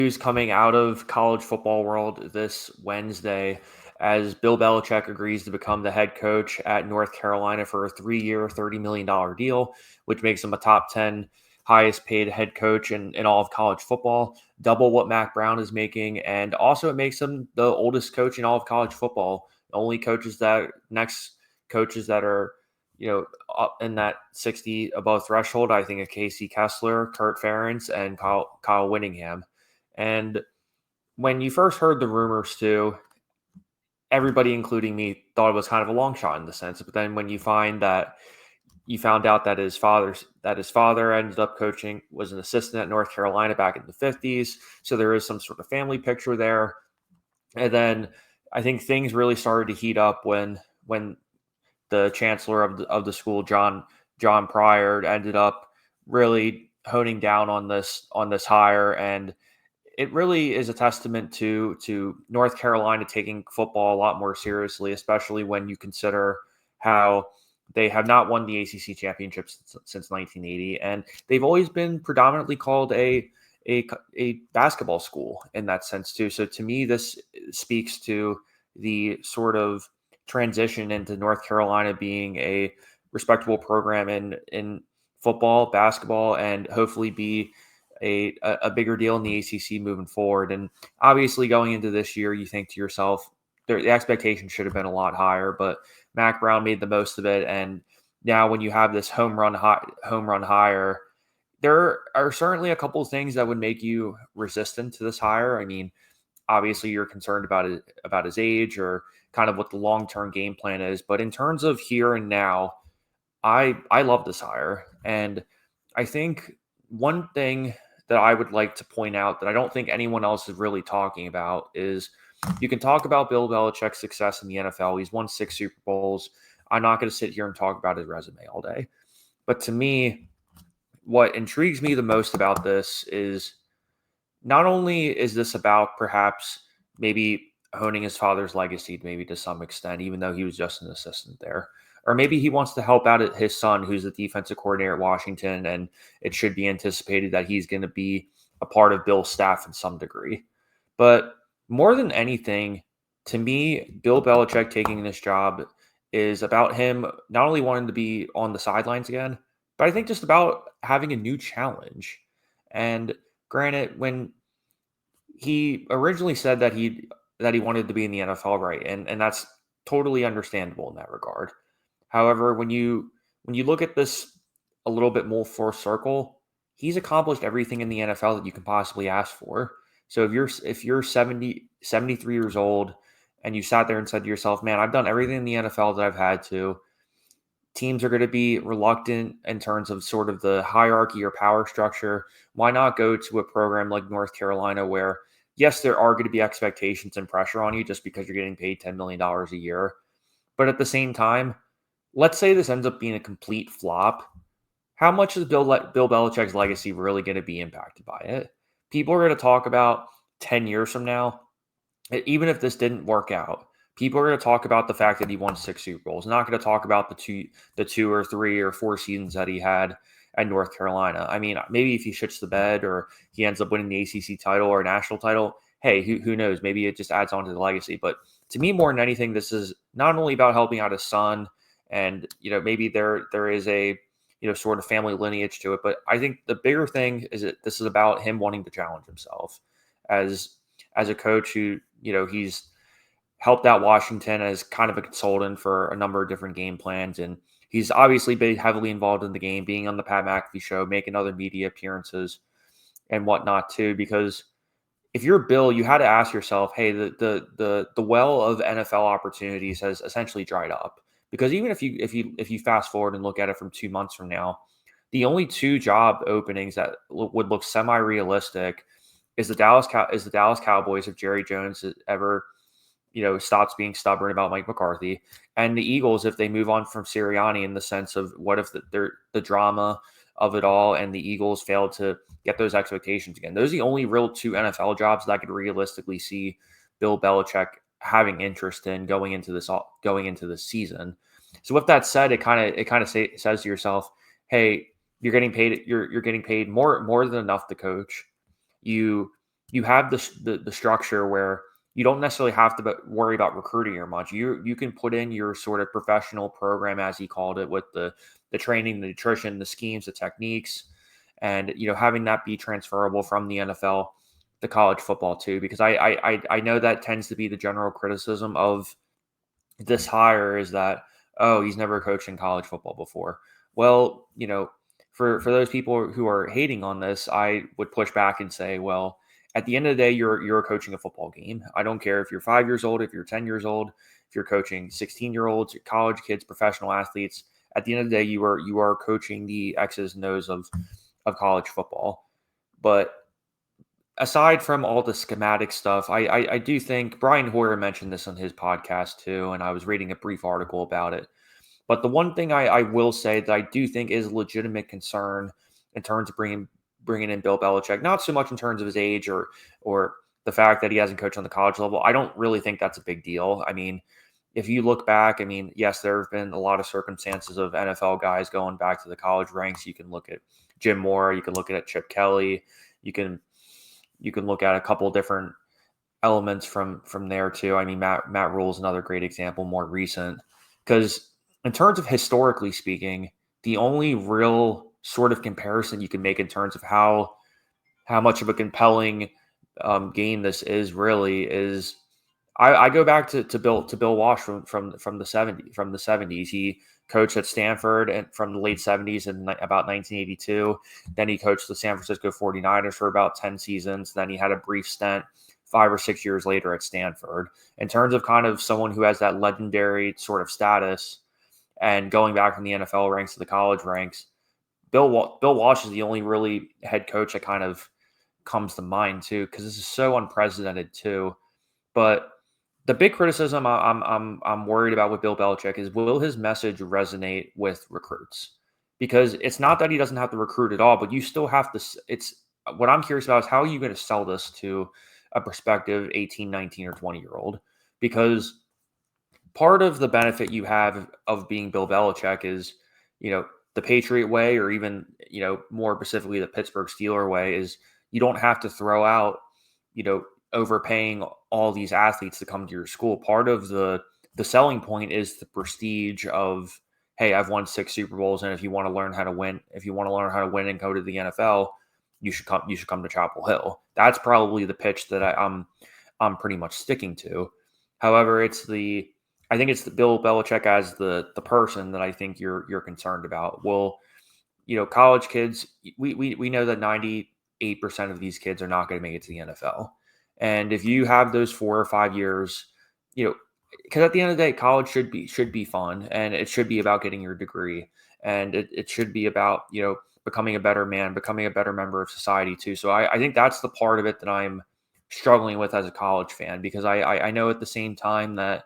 News coming out of college football world this Wednesday as Bill Belichick agrees to become the head coach at North Carolina for a 3-year, $30 million deal, which makes him a top 10 highest paid head coach in all of college football, double what Mac Brown is making. And also it makes him the oldest coach in all of college football. Only coaches that are, up in that 60 above threshold, I think of Casey Kessler, Kurt Ferentz, and Kyle Whittingham. And when you first heard the rumors too, everybody, including me, thought it was kind of a long shot in the sense. But then when you found out that his father ended up was an assistant at North Carolina back in the 50s. So there is some sort of family picture there. And then I think things really started to heat up when the chancellor of the school, John Pryor, ended up really honing down on this hire. And it really is a testament to North Carolina taking football a lot more seriously, especially when you consider how they have not won the ACC championship since 1980, and they've always been predominantly called a basketball school in that sense too. So to me, this speaks to the sort of transition into North Carolina being a respectable program in football, basketball, and hopefully be a bigger deal in the ACC moving forward. And obviously, going into this year, you think to yourself, the expectation should have been a lot higher, but Mac Brown made the most of it. And now, when you have this home run hire, there are certainly a couple of things that would make you resistant to this hire. I mean, obviously, you're concerned about his age or kind of what the long term game plan is. But in terms of here and now, I love this hire, and I think one thing that I would like to point out that I don't think anyone else is really talking about is you can talk about Bill Belichick's success in the NFL. He's won 6 Super Bowls. I'm not going to sit here and talk about his resume all day. But to me, what intrigues me the most about this is not only is this about perhaps maybe honing his father's legacy, maybe to some extent, even though he was just an assistant there. Or maybe he wants to help out his son, who's the defensive coordinator at Washington, and it should be anticipated that he's going to be a part of Bill's staff in some degree. But more than anything, to me, Bill Belichick taking this job is about him not only wanting to be on the sidelines again, but I think just about having a new challenge. And granted, when he originally said that he wanted to be in the NFL, right? And that's totally understandable in that regard. However, when you look at this a little bit more full circle, he's accomplished everything in the NFL that you can possibly ask for. So if you're 73 years old and you sat there and said to yourself, "Man, I've done everything in the NFL that I've had to." Teams are going to be reluctant in terms of sort of the hierarchy or power structure. Why not go to a program like North Carolina where, yes, there are going to be expectations and pressure on you just because you're getting paid $10 million a year. But at the same time, let's say this ends up being a complete flop. How much is Bill Belichick's legacy really going to be impacted by it? People are going to talk about 10 years from now, even if this didn't work out. People are going to talk about the fact that he won 6 Super Bowls. Not going to talk about the two or 3 or 4 seasons that he had at North Carolina. I mean, maybe if he shits the bed or he ends up winning the ACC title or a national title, hey, who knows? Maybe it just adds on to the legacy. But to me, more than anything, this is not only about helping out his son, and maybe there is a sort of family lineage to it. But I think the bigger thing is that this is about him wanting to challenge himself as a coach who he's helped out Washington as kind of a consultant for a number of different game plans. And he's obviously been heavily involved in the game, being on the Pat McAfee show, making other media appearances and whatnot too. Because if you're Bill, you had to ask yourself, hey, the well of NFL opportunities has essentially dried up. Because even if you fast forward and look at it from 2 months from now, the only 2 job openings that would look semi-realistic is the Dallas Cowboys if Jerry Jones ever stops being stubborn about Mike McCarthy, and the Eagles if they move on from Sirianni, in the sense of what if the drama of it all and the Eagles fail to get those expectations again. Those are the only real 2 NFL jobs that I could realistically see Bill Belichick having interest in going into this season. So with that said, it kind of says to yourself, hey, you're getting paid more than enough to coach. You you have the structure where you don't necessarily have to worry about recruiting or much. You can put in your sort of professional program, as he called it, with the training, the nutrition, the schemes, the techniques, and having that be transferable from the NFL to college football too. Because I know that tends to be the general criticism of this hire is that, oh, he's never coached in college football before. Well, for those people who are hating on this, I would push back and say, well, at the end of the day, you're coaching a football game. I don't care if you're 5 years old, if you're 10 years old, if you're coaching 16-year-olds, college kids, professional athletes. At the end of the day, you are coaching the X's and O's of college football. But aside from all the schematic stuff, I do think Brian Hoyer mentioned this on his podcast too, and I was reading a brief article about it. But the one thing I will say that I do think is a legitimate concern in terms of bringing in Bill Belichick, not so much in terms of his age or the fact that he hasn't coached on the college level. I don't really think that's a big deal. I mean, if you look back, I mean, yes, there have been a lot of circumstances of NFL guys going back to the college ranks. You can look at Jim Moore, you can look at Chip Kelly, you can look at a couple different elements from there too. I mean, Matt Rule is another great example, more recent, because in terms of historically speaking, the only real sort of comparison you can make in terms of how much of a compelling game this is really is I go back to Bill Walsh from the 70s. He coached at Stanford and from the late 70s and about 1982. Then he coached the San Francisco 49ers for about 10 seasons. Then he had a brief stint 5 or 6 years later at Stanford. In terms of kind of someone who has that legendary sort of status and going back from the NFL ranks to the college ranks, Bill Walsh is the only really head coach that kind of comes to mind too, because this is so unprecedented too. But the big criticism I'm worried about with Bill Belichick is, will his message resonate with recruits? Because it's not that he doesn't have to recruit at all, but you still have to. It's what I'm curious about is how are you going to sell this to a prospective 18, 19, or 20-year-old? Because part of the benefit you have of being Bill Belichick is, the Patriot Way, or even, more specifically the Pittsburgh Steeler way, is you don't have to throw out, overpaying all these athletes to come to your school. Part of the selling point is the prestige of, hey, I've won 6 Super Bowls, and if you want to learn how to win, and go to the NFL, you should come to Chapel Hill. That's probably the pitch that I'm pretty much sticking to. However, I think it's the Bill Belichick as the person that I think you're concerned about. Well, college kids, we know that 98% of these kids are not going to make it to the NFL. And if you have those 4 or 5 years, because at the end of the day, college should be fun, and it should be about getting your degree, and it should be about, becoming a better man, becoming a better member of society too. So I think that's the part of it that I'm struggling with as a college fan, because I know at the same time that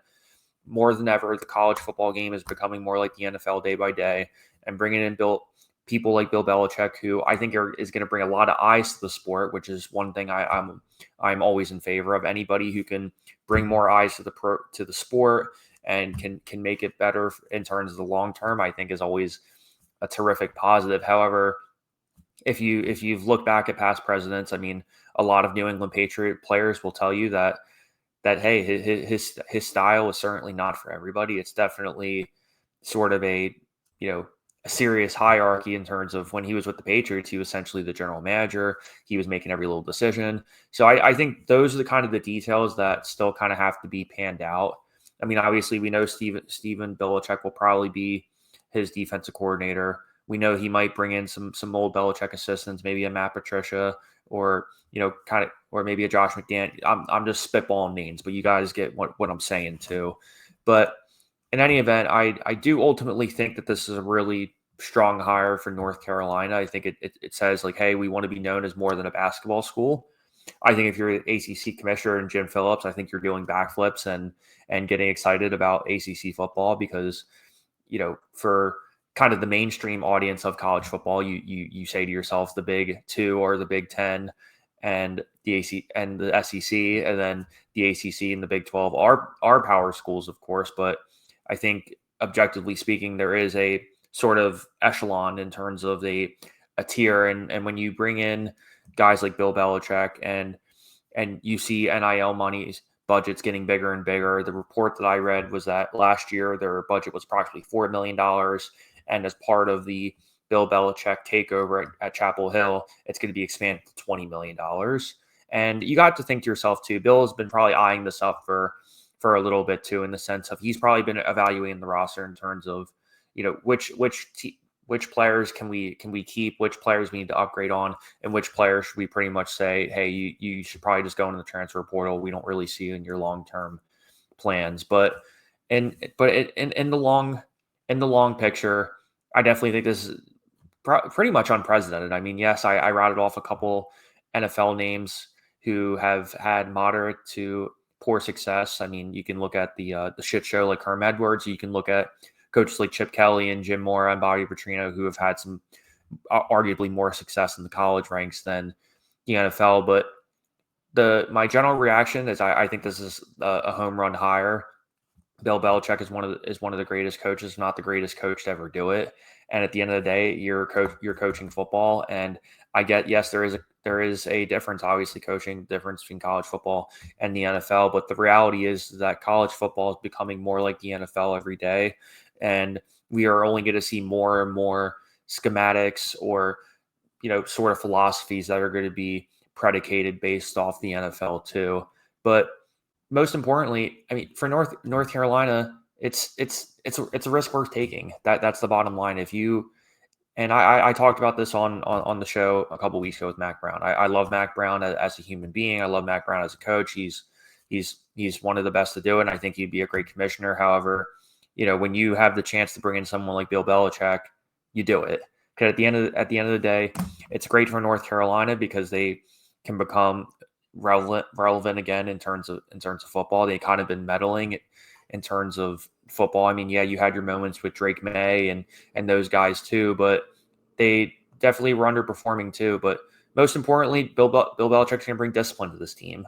more than ever, the college football game is becoming more like the NFL day by day, and bringing in people like Bill Belichick, who I think is going to bring a lot of eyes to the sport, which is one thing I'm always in favor of. Anybody who can bring more eyes to the sport and can make it better in terms of the long term, I think is always a terrific positive. However, if you've looked back at past presidents, I mean, a lot of New England Patriot players will tell you that hey, his style is certainly not for everybody. It's definitely sort of a serious hierarchy in terms of when he was with the Patriots, he was essentially the general manager. He was making every little decision. So I think those are the kind of the details that still kind of have to be panned out. I mean, obviously we know Steven Belichick will probably be his defensive coordinator. We know he might bring in some old Belichick assistants, maybe a Matt Patricia, or or maybe a Josh McDaniel. I'm just spitballing names, but you guys get what I'm saying too. But in any event, I do ultimately think that this is a really strong hire for North Carolina. I think it says like, hey, we want to be known as more than a basketball school. I think if you're the ACC commissioner and Jim Phillips, I think you're doing backflips and getting excited about ACC football, because for kind of the mainstream audience of college football, you say to yourself the Big Two or the Big Ten and the AC and the SEC, and then the ACC and the Big 12 are power schools, of course. But I think objectively speaking, there is a sort of echelon in terms of a tier, and when you bring in guys like Bill Belichick and and you see NIL money budgets getting bigger and bigger. The report that I read was that last year their budget was approximately $4 million. And as part of the Bill Belichick takeover at Chapel Hill, it's going to be expanded to $20 million. And you got to think to yourself too, Bill has been probably eyeing this up for a little bit too, in the sense of he's probably been evaluating the roster in terms of, which players can we keep, which players we need to upgrade on, and which players should we pretty much say, hey, you should probably just go into the transfer portal. We don't really see you in your long-term plans. But in the long picture, I definitely think this is pretty much unprecedented. I mean, yes, I routed off a couple NFL names who have had moderate to poor success. I mean, you can look at the shit show like Herm Edwards. You can look at coaches like Chip Kelly and Jim Mora and Bobby Petrino, who have had some arguably more success in the college ranks than the NFL. But my general reaction is I think this is a home run hire. Bill Belichick is one of the greatest coaches, not the greatest coach to ever do it. And at the end of the day, you're coaching football. And I get, yes, there is a difference, obviously, coaching difference between college football and the NFL. But the reality is that college football is becoming more like the NFL every day. And we are only going to see more and more schematics or, sort of philosophies that are going to be predicated based off the NFL too. But most importantly, I mean, for North Carolina, it's a risk worth taking. That's the bottom line. If you and I talked about this on the show a couple weeks ago with Mac Brown. I love Mac Brown as a human being. I love Mac Brown as a coach. He's one of the best to do it. And I think he'd be a great commissioner. However, when you have the chance to bring in someone like Bill Belichick, you do it. Because at the end of the day, it's great for North Carolina because they can become relevant again in terms of football. They kind of been meddling in terms of football. I mean, yeah, you had your moments with Drake May and those guys too, but they definitely were underperforming too. But most importantly, Bill Belichick's going to bring discipline to this team.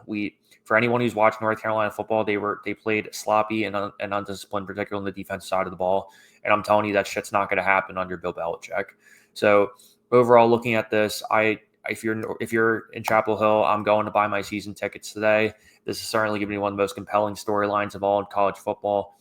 For anyone who's watched North Carolina football, they played sloppy and undisciplined, particularly on the defensive side of the ball. And I'm telling you, that shit's not going to happen under Bill Belichick. So overall, looking at this, if you're in Chapel Hill, I'm going to buy my season tickets today. This is certainly going to be one of the most compelling storylines of all in college football.